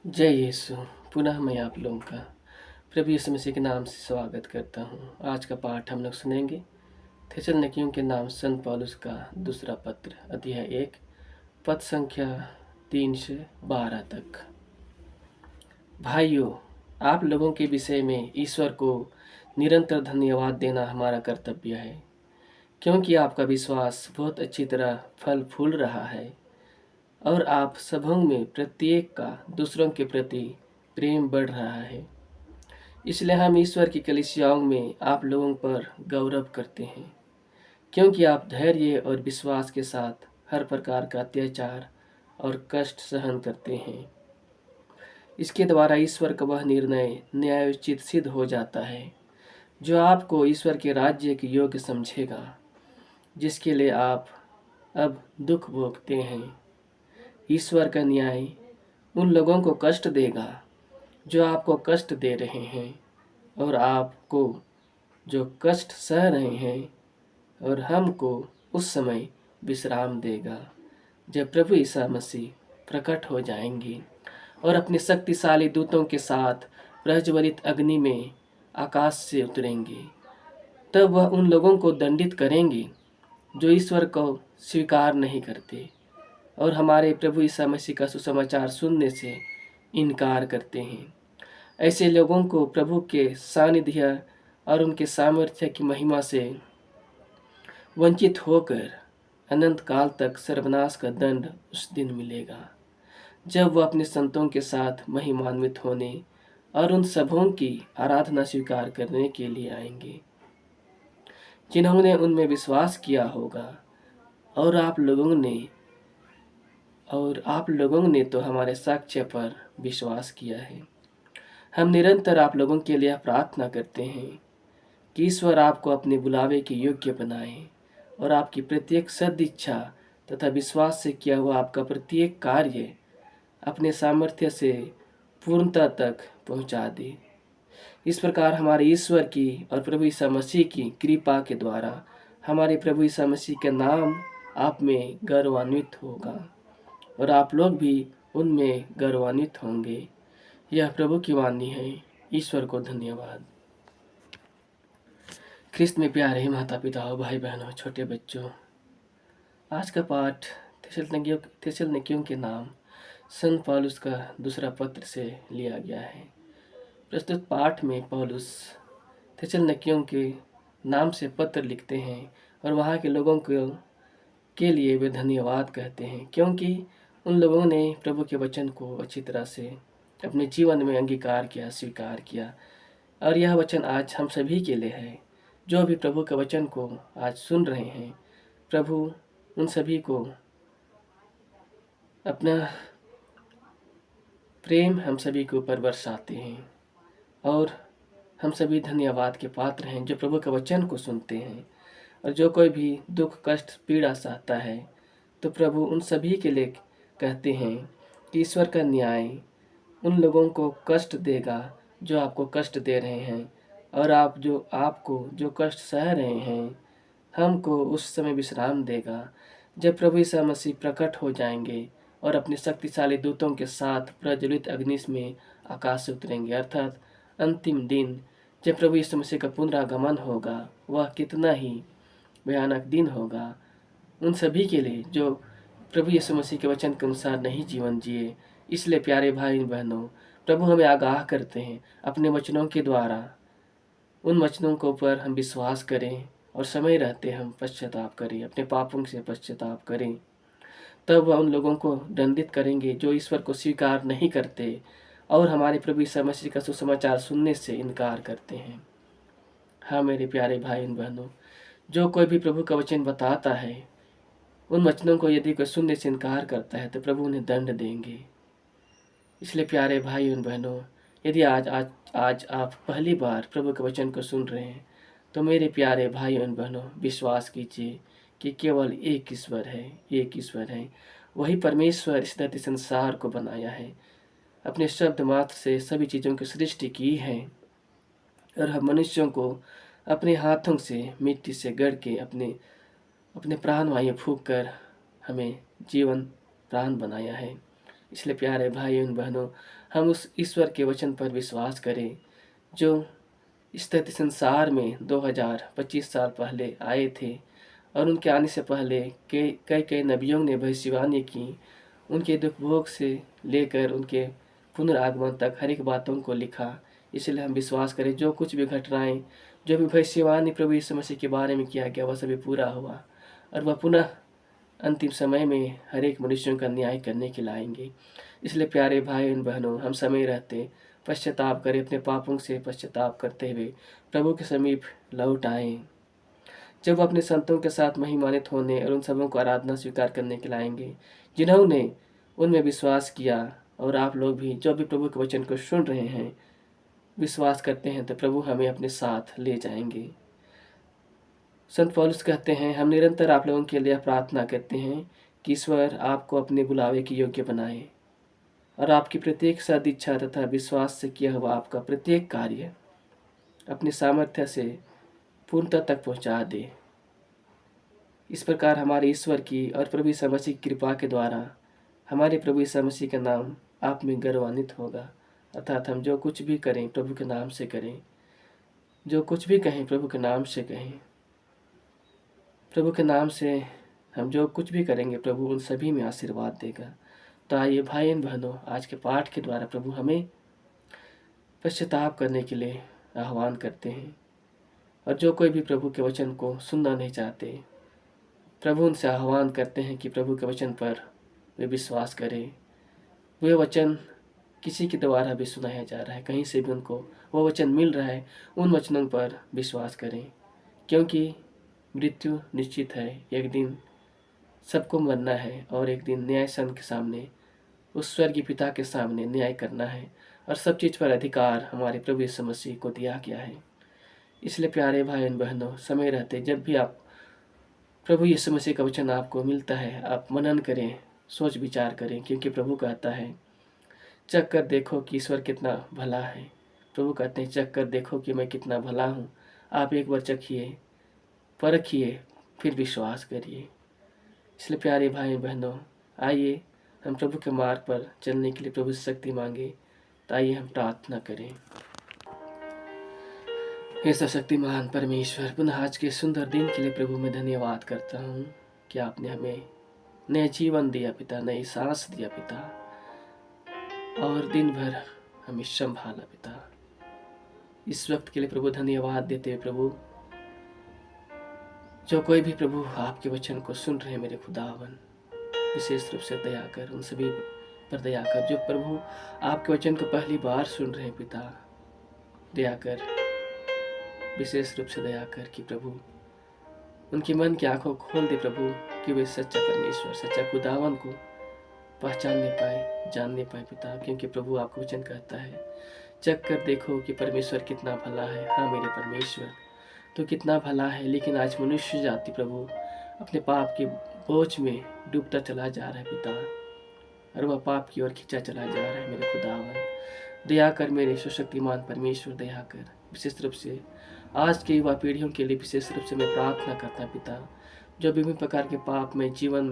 जय यीशु। पुनः मैं आप लोगों का प्रभु यीशु मसीह के नाम से स्वागत करता हूँ। आज का पाठ हम लोग सुनेंगे थिस्सलुनीकियों के नाम संत पौलुस का दूसरा पत्र अध्याय 1 पद संख्या 3 से 12 तक। भाइयों, आप लोगों के विषय में ईश्वर को निरंतर धन्यवाद देना हमारा कर्तव्य है, क्योंकि आपका विश्वास बहुत अच्छी तरह फल फूल रहा है और आप सबों में प्रत्येक का दूसरों के प्रति प्रेम बढ़ रहा है। इसलिए हम ईश्वर की कलीसियाओं में आप लोगों पर गौरव करते हैं, क्योंकि आप धैर्य और विश्वास के साथ हर प्रकार का अत्याचार और कष्ट सहन करते हैं। इसके द्वारा ईश्वर का वह निर्णय न्यायोचित सिद्ध हो जाता है, जो आपको ईश्वर के राज्य के योग्य समझेगा, जिसके लिए आप अब दुख भोगते हैं। ईश्वर का न्याय उन लोगों को कष्ट देगा जो आपको कष्ट दे रहे हैं, और आपको जो कष्ट सह रहे हैं, और हमको उस समय विश्राम देगा जब प्रभु ईसा मसीह प्रकट हो जाएंगे और अपने शक्तिशाली दूतों के साथ प्रज्वलित अग्नि में आकाश से उतरेंगे। तब वह उन लोगों को दंडित करेंगे जो ईश्वर को स्वीकार नहीं करते और हमारे प्रभु ईसा मसीह का सुसमाचार सुनने से इनकार करते हैं। ऐसे लोगों को प्रभु के सानिध्य और उनके सामर्थ्य की महिमा से वंचित होकर अनंत काल तक सर्वनाश का दंड उस दिन मिलेगा, जब वह अपने संतों के साथ महिमान्वित होने और उन सबों की आराधना स्वीकार करने के लिए आएंगे जिन्होंने उनमें विश्वास किया होगा। और आप लोगों ने तो हमारे साक्ष्य पर विश्वास किया है। हम निरंतर आप लोगों के लिए प्रार्थना करते हैं कि ईश्वर आपको अपने बुलावे के योग्य बनाए और आपकी प्रत्येक सदिच्छा तथा विश्वास से किया हुआ आपका प्रत्येक कार्य अपने सामर्थ्य से पूर्णता तक पहुंचा दे। इस प्रकार हमारे ईश्वर की और प्रभु ईसा मसीह की कृपा के द्वारा हमारे प्रभु ईसा मसीह का नाम आप में गौरवान्वित होगा और आप लोग भी उनमें गौरवान्वित होंगे। यह प्रभु की वाणी है। ईश्वर को धन्यवाद। ख्रिस्त में प्यारे माता पिताओं, भाई बहनों, छोटे बच्चों, आज का पाठ थिस्सलुनीकियों के नाम संत पौलुस का दूसरा पत्र से लिया गया है। प्रस्तुत पाठ में पौलुस थिस्सलुनीकियों के नाम से पत्र लिखते हैं और वहाँ के लोगों के लिए वे धन्यवाद कहते हैं, क्योंकि उन लोगों ने प्रभु के वचन को अच्छी तरह से अपने जीवन में अंगीकार किया, स्वीकार किया। और यह वचन आज हम सभी के लिए है, जो भी प्रभु के वचन को आज सुन रहे हैं। प्रभु उन सभी को अपना प्रेम हम सभी के ऊपर बरसाते हैं और हम सभी धन्यवाद के पात्र हैं जो प्रभु के वचन को सुनते हैं। और जो कोई भी दुख, कष्ट, पीड़ा सहता है, तो प्रभु उन सभी के लिए कहते हैं कि ईश्वर का न्याय उन लोगों को कष्ट देगा जो आपको कष्ट दे रहे हैं, और आपको जो कष्ट सह रहे हैं, हमको उस समय विश्राम देगा जब प्रभु ईसा मसीह प्रकट हो जाएंगे और अपने शक्तिशाली दूतों के साथ प्रज्वलित अग्नि में आकाश से उतरेंगे। अर्थात अंतिम दिन जब प्रभु यीशु मसीह का पुनरागमन होगा, वह कितना ही भयानक दिन होगा उन सभी के लिए जो प्रभु यीशु मसीह के वचन के अनुसार नहीं जीवन जिए। इसलिए प्यारे भाई बहनों, प्रभु हमें आगाह करते हैं अपने वचनों के द्वारा। उन वचनों के ऊपर हम विश्वास करें और समय रहते हम पश्चाताप करें, अपने पापों से पश्चाताप करें। तब वह उन लोगों को दंडित करेंगे जो ईश्वर को स्वीकार नहीं करते और हमारे प्रभु यीशु मसीह का सुसमाचार सुनने से इनकार करते हैं। हाँ मेरे प्यारे भाई बहनों, जो कोई भी प्रभु का वचन बताता है, उन वचनों को यदि कोई सुनने से इनकार करता है, तो प्रभु उन्हें दंड देंगे। इसलिए प्यारे भाई और बहनों, यदि आज आप पहली बार प्रभु के वचन को सुन रहे हैं, तो मेरे प्यारे भाई और बहनों, विश्वास कीजिए कि केवल एक ईश्वर है, एक ईश्वर है। वही परमेश्वर इस धरती संसार को बनाया है, अपने शब्द मात्र से सभी चीज़ों की सृष्टि की है और हम मनुष्यों को अपने हाथों से मिट्टी से गढ़ के अपने प्राण वायु फूंक कर हमें जीवन प्राण बनाया है। इसलिए प्यारे भाई एवं बहनों, हम उस ईश्वर के वचन पर विश्वास करें जो इस धरती संसार में 2025 साल पहले आए थे, और उनके आने से पहले कई कई कई नबियों ने भविष्यवाणी की। उनके दुख भोग से लेकर उनके पुनरागमन तक हर एक बातों को लिखा। इसलिए हम विश्वास करें जो कुछ भी घटनाएं, जो भी भविष्यवाणी प्रभु यीशु मसीह के बारे में किया गया, वह सभी पूरा हुआ, और वह पुनः अंतिम समय में हर एक मनुष्यों का न्याय करने के लाएंगे। इसलिए प्यारे भाई एवं बहनों, हम समय रहते पश्चाताप करें, अपने पापों से पश्चाताप करते हुए प्रभु के समीप लौट आएं। जब वह अपने संतों के साथ महिमान्वित होने और उन सबों को आराधना स्वीकार करने के लाएंगे जिन्होंने उनमें विश्वास किया। और आप लोग भी जो भी प्रभु के वचन को सुन रहे हैं, विश्वास करते हैं, तो प्रभु हमें अपने साथ ले जाएंगे। संत पौलुस कहते हैं, हम निरंतर आप लोगों के लिए प्रार्थना करते हैं कि ईश्वर आपको अपने बुलावे के योग्य बनाए और आपकी प्रत्येक सदिच्छा तथा विश्वास से किया हुआ आपका प्रत्येक कार्य अपनी सामर्थ्य से पूर्णता तक पहुंचा दे। इस प्रकार हमारे ईश्वर की और प्रभु यीशु मसीह की कृपा के द्वारा हमारे प्रभु यीशु मसीह का नाम आप में गौरवान्वित होगा। अर्थात हम जो कुछ भी करें प्रभु के नाम से करें, जो कुछ भी कहें प्रभु के नाम से कहें। प्रभु के नाम से हम जो कुछ भी करेंगे प्रभु उन सभी में आशीर्वाद देगा। तो आइए भाई एवं बहनों, आज के पाठ के द्वारा प्रभु हमें पश्चाताप करने के लिए आह्वान करते हैं। और जो कोई भी प्रभु के वचन को सुनना नहीं चाहते, प्रभु उनसे आह्वान करते हैं कि प्रभु के वचन पर वे विश्वास करें। वह वचन किसी के द्वारा भी सुनाया जा रहा है, कहीं से भी उनको वो वचन मिल रहा है, उन वचनों पर विश्वास करें। क्योंकि मृत्यु निश्चित है, एक दिन सबको मरना है और एक दिन न्यायस्थान के सामने, उस स्वर्गीय पिता के सामने न्याय करना है, और सब चीज़ पर अधिकार हमारे प्रभु यीशु मसीह को दिया गया है। इसलिए प्यारे भाई एवं बहनों, समय रहते जब भी आप प्रभु यीशु मसीह का वचन आपको मिलता है, आप मनन करें, सोच विचार करें। क्योंकि प्रभु कहता है, चख कर देखो कि ईश्वर कितना भला है। प्रभु कहते हैं, चख कर देखो कि मैं कितना भला हूँ। आप एक बार चखिए, परखिए, फिर विश्वास करिए। इसलिए प्यारे भाई बहनों, आइए हम प्रभु के मार्ग पर चलने के लिए प्रभु से शक्ति मांगे। तो आइए हम प्रार्थना करें। हे सर्वशक्तिमान परमेश्वर, पुनः आज के सुंदर दिन के लिए प्रभु मैं धन्यवाद करता हूँ कि आपने हमें नया जीवन दिया पिता, नई सांस दिया पिता, और दिन भर हमें संभाला पिता। इस वक्त के लिए प्रभु धन्यवाद देते हुए प्रभु, जो कोई भी प्रभु आपके वचन को सुन रहे हैं मेरे खुदावन, विशेष रूप से दया कर, उन सभी पर दया कर जो प्रभु आपके वचन को पहली बार सुन रहे हैं पिता। दया कर, विशेष रूप से दया कर कि प्रभु उनके मन की आंखों को खोल दे प्रभु, कि वे सच्चा परमेश्वर, सच्चा खुदावन को पहचानने पाए, जानने पाए पिता। क्योंकि प्रभु आपका वचन कहता है, चख कर देखो कि परमेश्वर कितना भला है। हाँ मेरे परमेश्वर, तो कितना भला है, लेकिन आज मनुष्य जाति प्रभु अपने पाप के बोझ में डूबता चला जा रहा है पिता, और वह पाप की ओर खींचा चला जा रहा है मेरे खुदावन। दया कर मेरे सुशक्तिमान परमेश्वर, दया कर। विशेष रूप से आज के युवा पीढ़ियों के लिए विशेष रूप से मैं प्रार्थना करता पिता, जो विभिन्न प्रकार के पाप में जीवन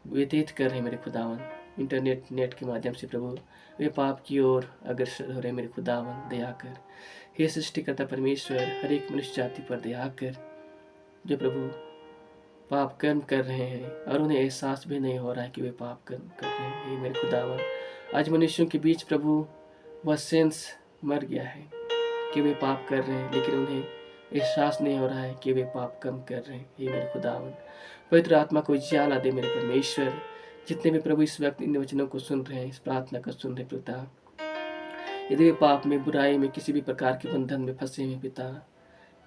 व्यतीत कर रहे हैं मेरे खुदावन, इंटरनेट नेट के माध्यम से प्रभु वे पाप की ओर अग्रसर हो रहे मेरे खुदावन। दया कर हे सृष्टिकर्ता परमेश्वर, हर एक मनुष्य जाति पर दया कर, जो प्रभु पाप कर्म कर रहे हैं और उन्हें एहसास भी नहीं हो रहा है कि वे पाप कर्म कर रहे हैं। ये मेरे खुदावन, आज मनुष्यों के बीच प्रभु वह सेंस मर गया है कि वे पाप कर रहे हैं, लेकिन उन्हें एहसास नहीं हो रहा है कि वे पाप कम कर रहे हैं। ये मेरे खुदावन, पवित्र आत्मा को उजाला दे मेरे परमेश्वर। जितने भी प्रभु इस वक्त इन वचनों को सुन रहे हैं, इस प्रार्थना को सुन रहे पिता, यदि वे पाप में, बुराई में, किसी भी प्रकार के बंधन में फंसे हुए पिता,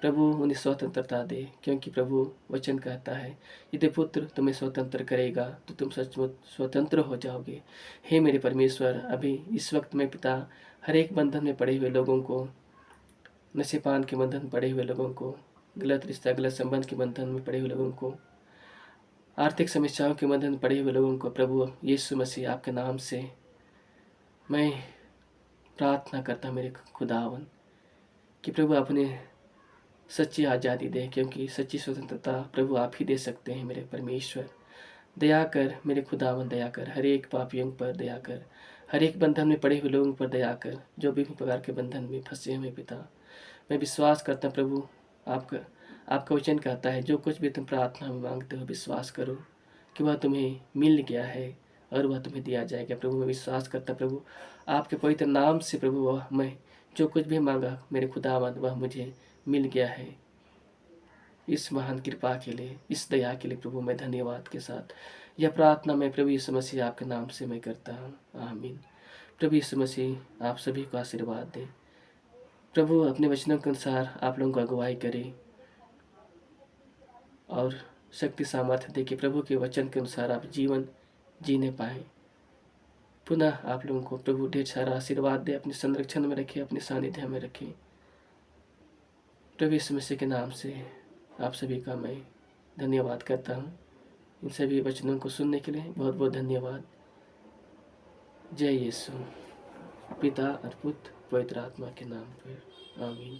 प्रभु उन्हें स्वतंत्रता दे। क्योंकि प्रभु वचन कहता है, यदि पुत्र तुम्हें स्वतंत्र करेगा तो तुम सचमुच स्वतंत्र हो जाओगे। हे मेरे परमेश्वर, अभी इस वक्त में पिता हर एक बंधन में पड़े हुए लोगों को, नशेपान के बंधन में पड़े हुए लोगों को, गलत रिश्ता, गलत संबंध के बंधन में पड़े हुए लोगों को, आर्थिक समस्याओं के बंधन में पड़े हुए लोगों को, प्रभु यीशु मसीह आपके नाम से मैं प्रार्थना करता मेरे खुदावन कि प्रभु अपने सच्ची आज़ादी दे। क्योंकि सच्ची स्वतंत्रता प्रभु आप ही दे सकते हैं मेरे परमेश्वर। दया कर मेरे खुदावन, दया कर हर एक पापियों पर, दया कर हर एक बंधन में पड़े हुए लोगों पर, दया कर जो भी प्रकार के बंधन में फंसे हुए पिता। मैं विश्वास करता हूँ प्रभु, आपका आपका वचन कहता है जो कुछ भी तुम प्रार्थना में मांगते हो विश्वास करो कि वह तुम्हें मिल गया है और वह तुम्हें दिया जाएगा। प्रभु मैं विश्वास करता प्रभु, आपके पवित्र नाम से प्रभु, वह मैं जो कुछ भी मांगा मेरे खुदावन वह मुझे मिल गया है। इस महान कृपा के लिए, इस दया के लिए प्रभु मैं धन्यवाद के साथ यह प्रार्थना मैं प्रभु यीशु मसीह आपके नाम से मैं करता हूँ, आमीन। प्रभु यीशु मसीह आप सभी को आशीर्वाद दे। प्रभु अपने वचनों के अनुसार आप लोगों को अगुवाई करे और शक्ति सामर्थ्य दे कि प्रभु के वचन के अनुसार आप जीवन जीने पाए। पुनः आप लोगों को प्रभु ढेर सारा आशीर्वाद दे, अपने संरक्षण में रखे, अपने सानिध्य में रखे। प्रभु यीशु मसीह के नाम से आप सभी का मैं धन्यवाद करता हूँ। इन सभी वचनों को सुनने के लिए बहुत बहुत धन्यवाद। जय यीशु। पिता और पुत्र पवित्र आत्मा के नाम पर, आमीन।